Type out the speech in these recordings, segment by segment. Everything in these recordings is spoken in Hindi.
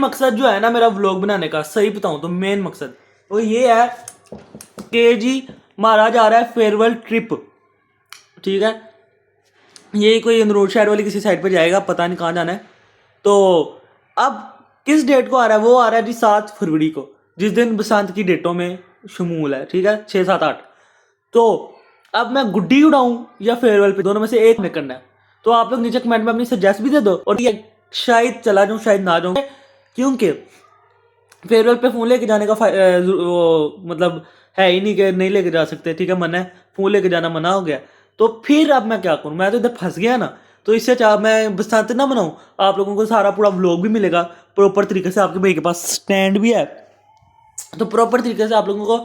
मकसद जो है ना मेरा व्लॉग बनाने का, सही बताऊं तो मेन मकसद वो ये है कि जी हमारा जा रहा है फेयरवेल ट्रिप, ठीक है। ये कोई अंदरूर शहर वाली किसी साइड पे जाएगा, पता नहीं कहाँ जाना है। तो अब किस डेट को आ रहा है, वो आ रहा है जी 7 फरवरी को, जिस दिन बसंत की डेटों में शमूल है, ठीक है, 6, 7, 8। तो अब मैं गुड्डी उड़ाऊं या फेयरवेल पे, दोनों में से एक में करना है। तो आप लोग नीचे कमेंट में अपनी सजेस्ट भी दे दो, और ये शायद चला जाऊं शायद ना जाऊं, क्योंकि फेयरवेल पे फोन लेके जाने का वो मतलब है ही नहीं कि नहीं लेके जा सकते, ठीक है, मना है, फोन लेके जाना मना हो गया। तो फिर अब मैं क्या करूं, मैं तो इधर फंस गया ना। तो इससे अच्छा मैं बसंत ना बनाऊं, आप लोगों को सारा पूरा व्लॉग भी मिलेगा प्रॉपर तरीके से, आपके भाई के पास स्टैंड भी है, तो प्रॉपर तरीके से आप लोगों को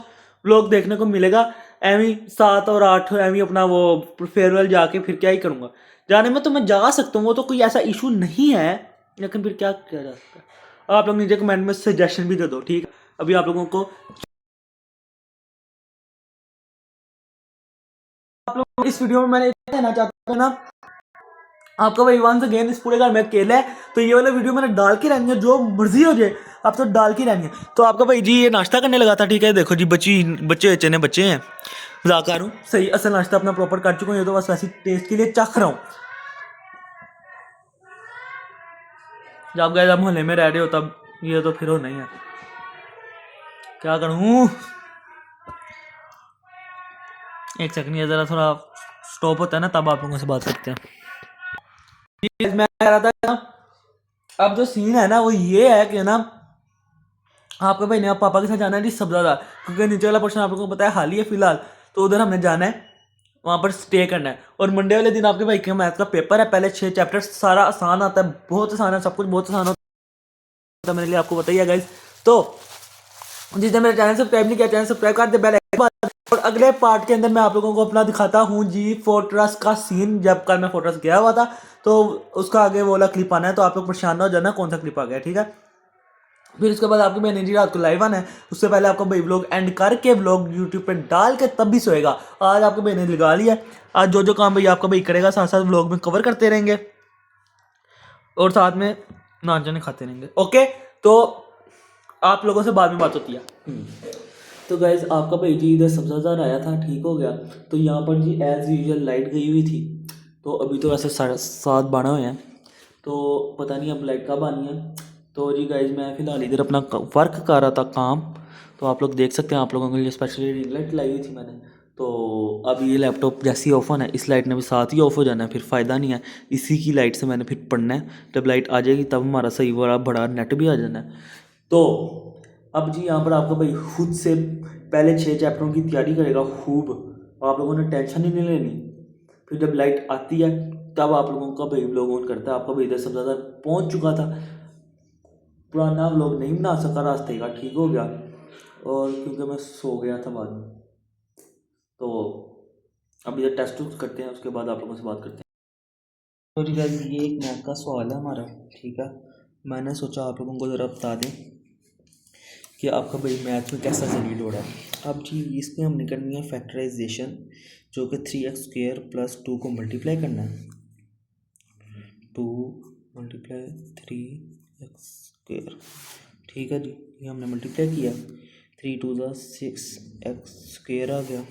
व्लॉग देखने को मिलेगा। एवी 7 और 8 एवी अपना वो फेयरवेल जाके फिर क्या ही करूंगा, जाने में तो मैं जा सकता हूँ, वो तो कोई ऐसा इशू नहीं है, लेकिन फिर क्या किया जा सकता है। आप लोग नीचे कमेंट में सजेशन भी दे दो, ठीक है। अभी आप लोगों को इस वीडियो में मैंने कहना चाहता हूँ ना, आपका भाई वंस अगेन इस पूरे घर में अकेला है, तो ये वाला वीडियो मैंने डाल के रहनी है, जो मर्जी हो जाए आप तो डाल के रहनी है। तो आपका भाई जी ये नाश्ता करने लगा था, ठीक है, देखो जी बच्चे ने बच्चे हैं, मजाक कर रहा हूँ, सही असल नाश्ता अपना प्रॉपर कर चुका हूँ, ये तो बस वैसे टेस्ट के लिए चख रहा हूँ। जब गए जब मोहल्ले में रह रहे हो तब ये तो फिर हो नहीं है, क्या करूँ। एक सेकंड, ये जरा थोड़ा स्टॉप होता है ना तब आप लोगों से बात करते हैं। मैं कह रहा था, अब जो सीन है ना वो ये है कि ना आपके भाई ने पापा के साथ जाना है जी सबज़्यादा, क्योंकि नीचे वाला पोर्शन आप लोगों को पता है हाल ही है फिलहाल, तो उधर हमने जाना है, वहाँ पर स्टे करना है। और मंडे वाले दिन आपके भाई के मैथ का पेपर है, पहले 6 चैप्टर, सारा आसान आता है, बहुत आसान है, सब कुछ बहुत आसान होता है मेरे लिए, आपको बताइए गाइस। तो जिसने मेरे चैनल सब्सक्राइब नहीं किया, चैनल सब्सक्राइब कर दे, बेल। और अगले पार्ट के अंदर मैं आप लोगों को अपना दिखाता हूँ जी फोर्ट्रेस का सीन, जब कल मैं फोर्ट्रेस गया हुआ था, तो उसका आगे वो वाला क्लिप आना है, तो आप लोग परेशान ना हो जाना कौन सा क्लिप आ गया, ठीक है। फिर उसके बाद आपकी बहन जी रात को लाइव आना है, उससे पहले आपका भाई व्लॉग एंड करके व्लॉग यूट्यूब पे डाल के तब भी सोएगा। आज आपके बहन ने लगा लिया, आज जो जो काम भाई आपका भाई करेगा साथ साथ व्लॉग में कवर करते रहेंगे, और साथ में नान जाने खाते रहेंगे, ओके। तो आप लोगों से बाद में बात होती है। तो गाइज आपका भाई जी इधर सब्ज़ाजार आया था, ठीक हो गया। तो यहाँ पर जी एज़ यूजल लाइट गई हुई थी, तो अभी तो वैसे 7:30 हुए हैं, तो पता नहीं अब लाइट कब आनी है। तो जी गाइज मैं फ़िलहाल इधर अपना वर्क कर रहा था, काम, तो आप लोग देख सकते हैं, आप लोगों के लिए स्पेशली रिंग लाइट लाई हुई थी मैंने। तो अब ये लैपटॉप जैसे ही ऑफ होना है, इस लाइट ने भी साथ ही ऑफ हो जाना है, फिर फ़ायदा नहीं है, इसी की लाइट से मैंने फिर पढ़ना है। जब लाइट आ जाएगी तब हमारा सही वाला बड़ा नेट भी आ जाना है। तो अब जी यहाँ पर आपका भाई खुद से पहले 6 चैप्टरों की तैयारी करेगा खूब, आप लोगों ने टेंशन ही नहीं लेनी। फिर जब लाइट आती है तब आप लोगों का भाई व्लॉग ऑन करता है। आपका भाई इधर सब ज़्यादा पहुँच चुका था, पुराना व्लॉग नहीं बना सका रास्ते का, ठीक हो गया, और क्योंकि मैं सो गया था बाद में। तो अब इधर टेस्ट उस्ट करते हैं, उसके बाद आप लोगों से बात करते हैं। तो ठीक है, ये एक मैथ का सवाल है हमारा, ठीक है, मैंने सोचा आप लोगों को ज़रा बता दें कि आपका भाई मैथ में कैसा जलील हो रहा है। अब जी इसमें हमने करनी है फैक्टराइजेशन, जो कि 3x² + 2 को मल्टीप्लाई करना है, 2 × 3x², ठीक है जी, ये हमने मल्टीप्लाई किया, 3 × 2 = 6x² आ गया।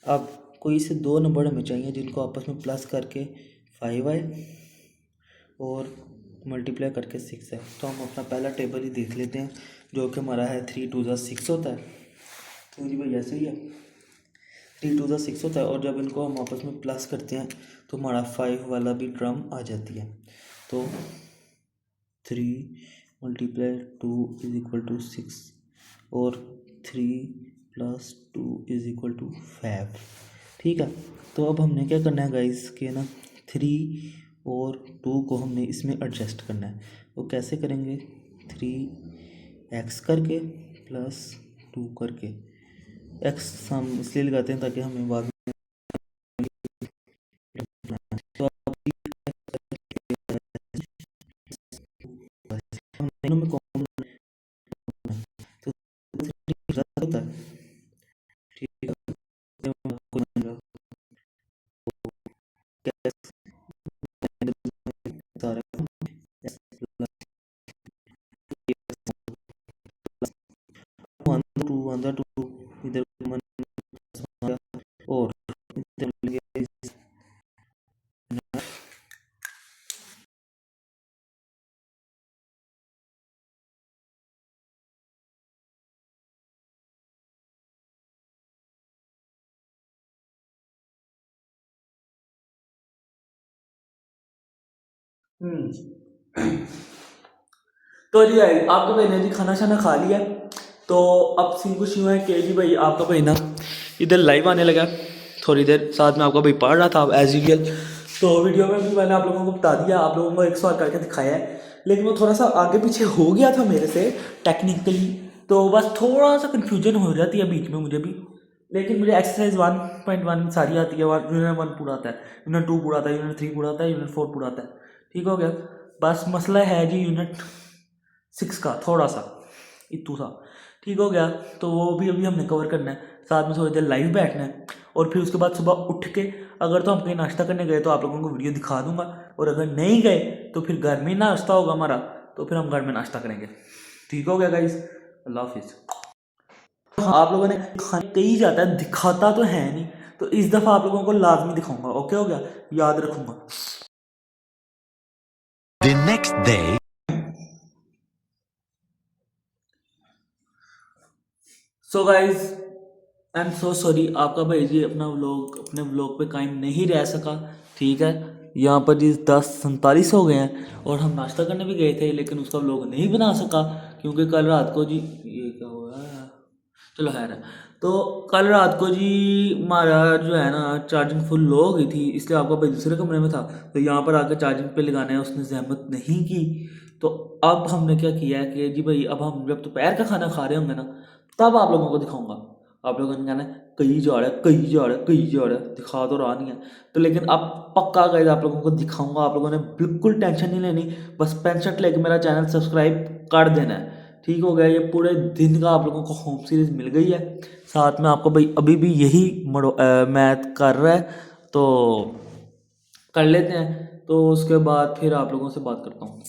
अब कोई से 2 नंबर हमें चाहिए जिनको आपस में प्लस करके 5 आए और मल्टीप्लाई करके 6 है। तो हम अपना पहला टेबल ही देख लेते हैं, जो कि हमारा है 3 × 2 = 6 होता है, तो जी भाई ऐसे ही है, 3 × 2 = 6 होता है। और जब इनको हम आपस में प्लस करते हैं तो हमारा 5 वाला भी टर्म आ जाती है। तो 3 × 2 = 6 और 3 + 2 = 5, ठीक है। तो अब हमने क्या करना है गाइस कि ना 3 और 2 को हमने इसमें एडजस्ट करना है। वो कैसे करेंगे, 3x करके +2 करके, x हम इसलिए लगाते हैं ताकि हमें बाद में तो दोनों में कॉमन तो होता है, ठीक है। सारे 2 आंदा 2 इधर और इधर तो जी भाई आपका भाई ने जी खाना शाना खा लिया। तो अब सीन कुछ यूँ है कि जी भाई आपका भाई ना इधर लाइव आने लगा थोड़ी देर, साथ में आपका भाई पढ़ रहा था एज यूजल। तो वीडियो में भी मैंने आप लोगों को बता दिया, आप लोगों को एक सवाल करके दिखाया है, लेकिन वो थोड़ा सा आगे पीछे हो गया था मेरे से टेक्निकली, तो बस थोड़ा सा कन्फ्यूजन हो जाती है बीच में मुझे भी। लेकिन मुझे एक्सरसाइज 1.1 सारी आती है, यूनिट 1 पूरा आता है, यूनिट 2 पूरा आता है, यूनिट 3 पूरा आता है, यूनिट 4 पूरा आता है। ठीक हो गया। बस मसला है जी यूनिट 6 का थोड़ा सा इतू सा। ठीक हो गया। तो वो भी अभी हमने कवर करना है, साथ में थोड़ी देर लाइव बैठना है, और फिर उसके बाद सुबह उठ के अगर तो हम कहीं नाश्ता करने गए तो आप लोगों को वीडियो दिखा दूंगा, और अगर नहीं गए तो फिर घर में नाश्ता होगा हमारा, तो फिर हम घर में नाश्ता करेंगे। ठीक हो गया गाइस, अल्लाह हाफिज़। आप लोगों ने खाने कही जाता है, दिखाता तो है नहीं, तो इस दफ़ा आप लोगों को लाजमी दिखाऊंगा। ओके हो गया, याद रखूंगा। The next day. So guys I am so sorry, आपका भाई जी अपने व्लॉग पे कायम नहीं रह सका। ठीक है, यहाँ पर जी 10:47 हो गए हैं और हम नाश्ता करने भी गए थे, लेकिन उसका व्लॉग नहीं बना सका क्योंकि कल रात को जी ये क्या हुआ है, चलो खैर है। तो कल रात को जी हमारा जो है ना चार्जिंग फुल लो हो गई थी, इसलिए आपका भाई दूसरे कमरे में था, तो यहाँ पर आकर चार्जिंग पे लगाना है उसने जहमत नहीं की। तो अब हमने क्या किया है कि जी भाई अब हम जब दोपहर का खाना खा रहे होंगे ना, तब आप लोगों को दिखाऊंगा। आप लोगों ने कहना है कहीं जा रहा है, कहीं जा रहा है, कहीं जा रहा है, दिखा तो रहा नहीं है। तो लेकिन अब पक्का गाइस आप लोगों को दिखाऊंगा, आप लोगों ने बिल्कुल टेंशन नहीं लेनी, बस पैंट शर्ट लेके मेरा चैनल सब्सक्राइब कर देना है। ठीक हो गया, ये पूरे दिन का आप लोगों को होम सीरीज मिल गई है, साथ में आपको भाई अभी भी यही मैथ कर रहा है, तो कर लेते हैं। तो उसके बाद फिर आप लोगों से बात करता हूँ।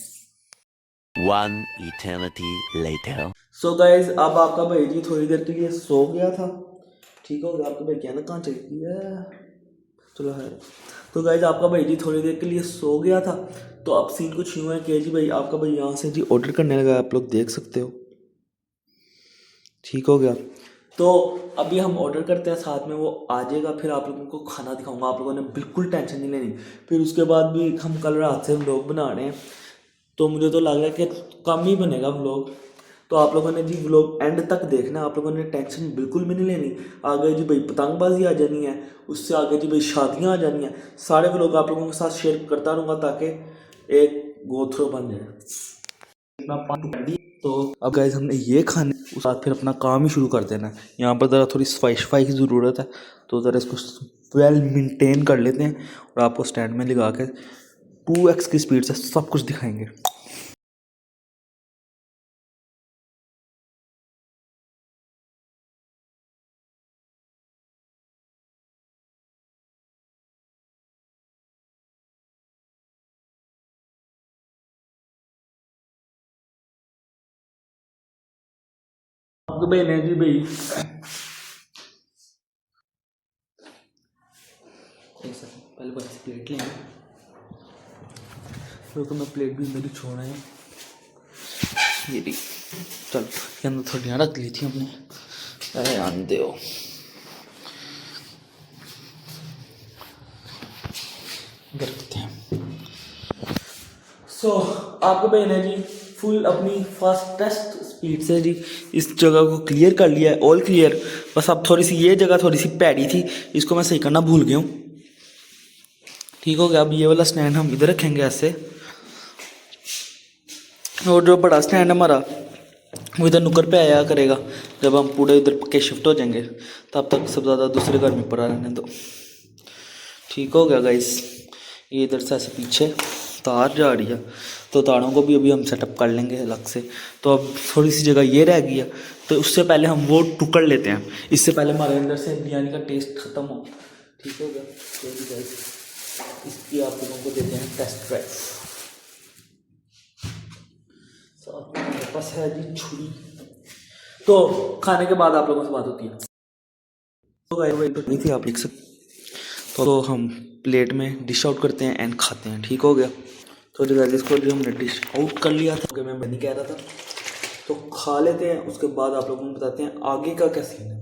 One eternity later. So guys अब आपका भाई जी थोड़ी देर के लिए सो गया था। ठीक हो गया, आपका भाई कहना कहाँ चल गया, चलो है। तो गाइज आपका भाई जी थोड़ी देर के लिए सो गया था। तो अब सीन कुछ यूँ है कि जी भाई आपका भाई यहाँ से जी ऑर्डर करने लगा, आप लोग देख सकते हो। ठीक हो गया। तो अभी हम ऑर्डर करते हैं, साथ में वो आ जाएगा, फिर आप लोगों को खाना दिखाऊंगा, आप लोगों ने बिल्कुल टेंशन नहीं लेनी। फिर उसके बाद भी हम कल रात से व्लॉग बना रहे हैं, तो मुझे तो लग रहा है कि कम ही बनेगा व्लॉग। तो आप लोगों ने जी व्लॉग एंड तक देखना है, आप लोगों ने टेंशन बिल्कुल भी नहीं लेनी। आगे जी भाई पतंगबाजी आ जानी है, उससे आगे जी भाई शादियाँ आ जानी हैं, सारे व्लॉग आप लोगों के साथ शेयर करता रहूँगा ताकि एक गोथ्रो बन जाए। तो अब गाइस हमने ये खाने उसके बाद फिर अपना काम ही शुरू कर देना है। यहाँ पर ज़रा थोड़ी सफाई शफाई की ज़रूरत है, तो ज़रा इसको वेल मेंटेन कर लेते हैं, और आपको स्टैंड में लगा के 2x की स्पीड से सब कुछ दिखाएंगे। आपके भाई ने जी भाई एक सेकंड पहले बस प्लेट लेंगे, तो मैं प्लेट भी मेरी छोड़ना है ये भी। चल के अंदर थोड़ी रख ली थी हमने, अरे आंदे हो। रखते हैं। सो आपके भाई ने जी फुल अपनी फास्टेस्ट स्पीड से जी इस जगह को क्लियर कर लिया है, ऑल क्लियर। बस अब थोड़ी सी ये जगह थोड़ी सी पैड़ी थी, इसको मैं सही करना भूल गया हूँ। ठीक हो गया। अब ये वाला स्टैंड हम इधर रखेंगे ऐसे, और जो बड़ा स्टैंड हमारा वो इधर नुक्कड़ पे आया करेगा। जब हम पूरे इधर पक्के शिफ्ट हो जाएंगे तब तक सब ज़्यादा दूसरे घर में पड़ा रहने दो। ठीक हो गया गाइस। ये इधर से ऐसे पीछे तार जा रही है, तो तारों को भी अभी हम सेटअप कर लेंगे अलग से। तो अब थोड़ी सी जगह ये रह गई है, तो उससे पहले हम वो टुकड़ लेते हैं, इससे पहले हमारे अंदर से बिरयानी का टेस्ट ख़त्म हो। ठीक हो गया। तो भी गाइस इसकी आप लोगों को देते हैं टेस्ट ड्राइव। साथ में हमारे पास है जी छुरी, तो खाने के बाद आप लोगों से बात होती है। तो गाइस वही तो नहीं थी, आप देख सकते। तो हम प्लेट में डिश आउट करते हैं एंड खाते हैं, ठीक हो गया। तो जो गाइस इसको जो हमने डिश आउट कर लिया था, मैं नहीं कह रहा था, तो खा लेते हैं। उसके बाद आप लोगों को बताते हैं आगे का क्या सीन है।